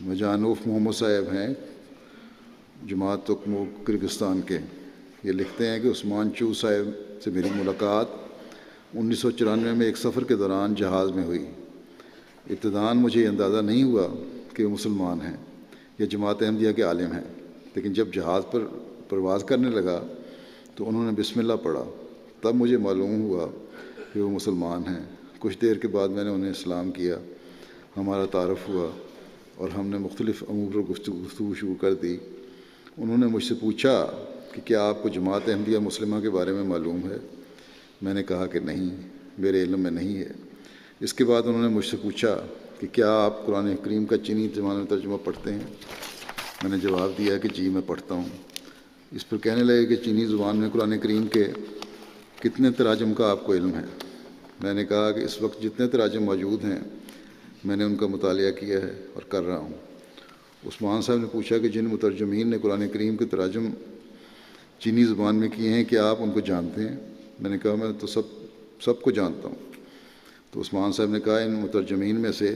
مجانوف محمد صاحب ہیں جماعت تکمو کرگستان کے. یہ لکھتے ہیں کہ عثمان چو صاحب سے میری ملاقات 1994 میں ایک سفر کے دوران جہاز میں ہوئی. ابتداً مجھے یہ اندازہ نہیں ہوا کہ وہ مسلمان ہیں یا جماعت احمدیہ کے عالم ہیں، لیکن جب جہاز پر پرواز کرنے لگا تو انہوں نے بسم اللہ پڑھا. تب مجھے معلوم ہوا کہ وہ مسلمان ہیں. کچھ دیر کے بعد میں نے انہیں اسلام کیا، ہمارا تعارف ہوا اور ہم نے مختلف امور پر گفتگو شروع کر دی. انہوں نے مجھ سے پوچھا کہ کیا آپ کو جماعت احمدیہ مسلمہ کے بارے میں معلوم ہے؟ میں نے کہا کہ نہیں، میرے علم میں نہیں ہے. اس کے بعد انہوں نے مجھ سے پوچھا کہ کیا آپ قرآن کریم کا چینی زبان میں ترجمہ پڑھتے ہیں؟ میں نے جواب دیا کہ جی میں پڑھتا ہوں. اس پر کہنے لگے کہ چینی زبان میں قرآن کریم کے کتنے تراجم کا آپ کو علم ہے؟ میں نے کہا کہ اس وقت جتنے تراجم موجود ہیں میں نے ان کا مطالعہ کیا ہے اور کر رہا ہوں. عثمان صاحب نے پوچھا کہ جن مترجمین نے قرآن کریم کے تراجم چینی زبان میں کیے ہیں کیا آپ ان کو جانتے ہیں؟ میں نے کہا میں تو سب کو جانتا ہوں. تو عثمان صاحب نے کہا ان مترجمین میں سے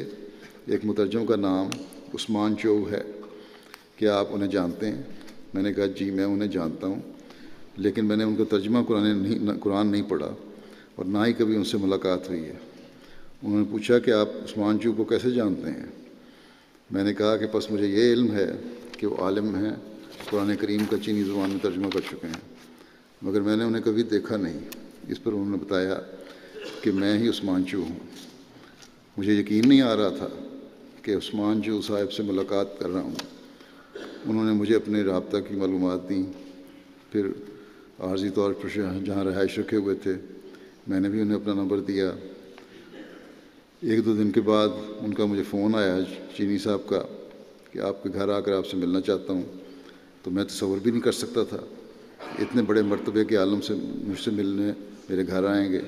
ایک مترجم کا نام عثمان چو ہے، کیا آپ انہیں جانتے ہیں؟ میں نے کہا جی میں انہیں جانتا ہوں، لیکن میں نے ان کا ترجمہ قرآن نہیں پڑھا اور نہ ہی کبھی ان سے ملاقات ہوئی ہے. انہوں نے پوچھا کہ آپ عثمان چو کو کیسے جانتے ہیں؟ میں نے کہا کہ بس مجھے یہ علم ہے کہ وہ عالم ہیں، قرآن کریم کا چینی زبان میں ترجمہ کر چکے ہیں، مگر میں نے انہیں کبھی دیکھا نہیں. اس پر انہوں نے بتایا کہ میں ہی عثمان چو ہوں. مجھے یقین نہیں آ رہا تھا کہ عثمان چو صاحب سے ملاقات کر رہا ہوں. انہوں نے مجھے اپنے رابطہ کی معلومات دیں. پھر عارضی طور پر جہاں رہائش رکھے ہوئے تھے میں نے بھی انہیں اپنا نمبر دیا. ایک دو دن کے بعد ان کا مجھے فون آیا چینی صاحب کا کہ آپ کے گھر آ کر آپ سے ملنا چاہتا ہوں. تو میں تصور بھی نہیں کر سکتا تھا اتنے بڑے مرتبے کے عالم سے مجھ سے ملنے میرے گھر آئیں گے.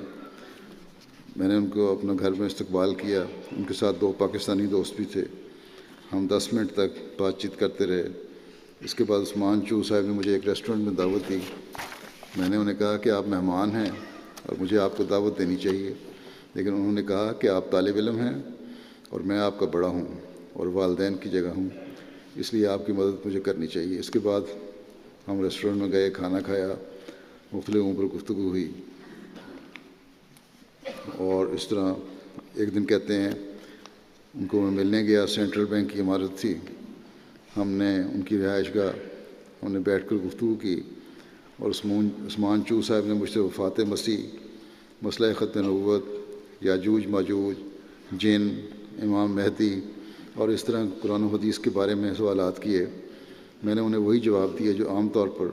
میں نے ان کو اپنا گھر میں استقبال کیا. ان کے ساتھ 2 پاکستانی دوست بھی تھے. ہم 10 منٹ تک بات چیت کرتے رہے. اس کے بعد عثمان چو صاحب نے مجھے ایک ریسٹورنٹ میں دعوت دی. میں نے انہیں کہا کہ آپ مہمان ہیں اور مجھے آپ کو دعوت دینی چاہیے، لیکن انہوں نے کہا کہ آپ طالب علم ہیں اور میں آپ کا بڑا ہوں اور والدین کی جگہ ہوں، اس لیے آپ کی مدد مجھے کرنی چاہیے. اس کے بعد ہم ریسٹورنٹ میں گئے، کھانا کھایا، مختلف امور پر گفتگو ہوئی. اور اس طرح ایک دن کہتے ہیں ان کو میں ملنے گیا. سینٹرل بینک کی عمارت تھی. ہم نے ان کی رہائش گاہ ہم نے بیٹھ کر گفتگو کی اور عثمان چو صاحب نے مجھ سے وفات مسیح، مسئلہ ختم نبوت، یاجوج ماجوج، جن، امام مہدی اور اس طرح قرآن و حدیث کے بارے میں سوالات کیے. میں نے انہیں وہی جواب دیا جو عام طور پر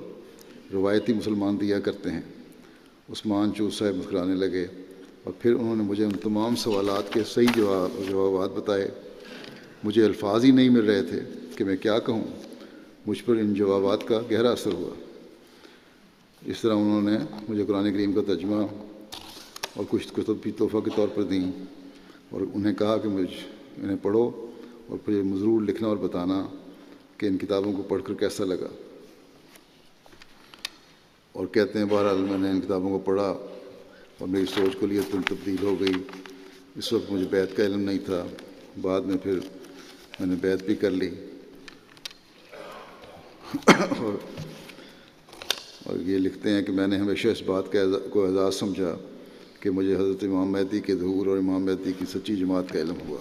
روایتی مسلمان دیا کرتے ہیں. عثمان چو صاحب مسکرانے لگے اور پھر انہوں نے مجھے ان تمام سوالات کے صحیح جوابات بتائے. مجھے الفاظ ہی نہیں مل رہے تھے کہ میں کیا کہوں. مجھ پر ان جوابات کا گہرا اثر ہوا. اس طرح انہوں نے مجھے قرآن کریم کا ترجمہ اور کچھ کتب بھی تحفہ کے طور پر دیں اور انہیں کہا کہ انہیں پڑھو اور پھر ضرور لکھنا اور بتانا کہ ان کتابوں کو پڑھ کر کیسا لگا. اور کہتے ہیں بہرحال میں نے ان کتابوں کو پڑھا اور میری سوچ کو لیے تبدیل ہو گئی. اس وقت مجھے بیعت کا علم نہیں تھا، بعد میں پھر میں نے بیعت بھی کر لی. اور یہ لکھتے ہیں کہ میں نے ہمیشہ اس بات کو اعزاز سمجھا کہ مجھے حضرت امام مہدی کے ظہور اور امام مہدی کی سچی جماعت کا علم ہوا.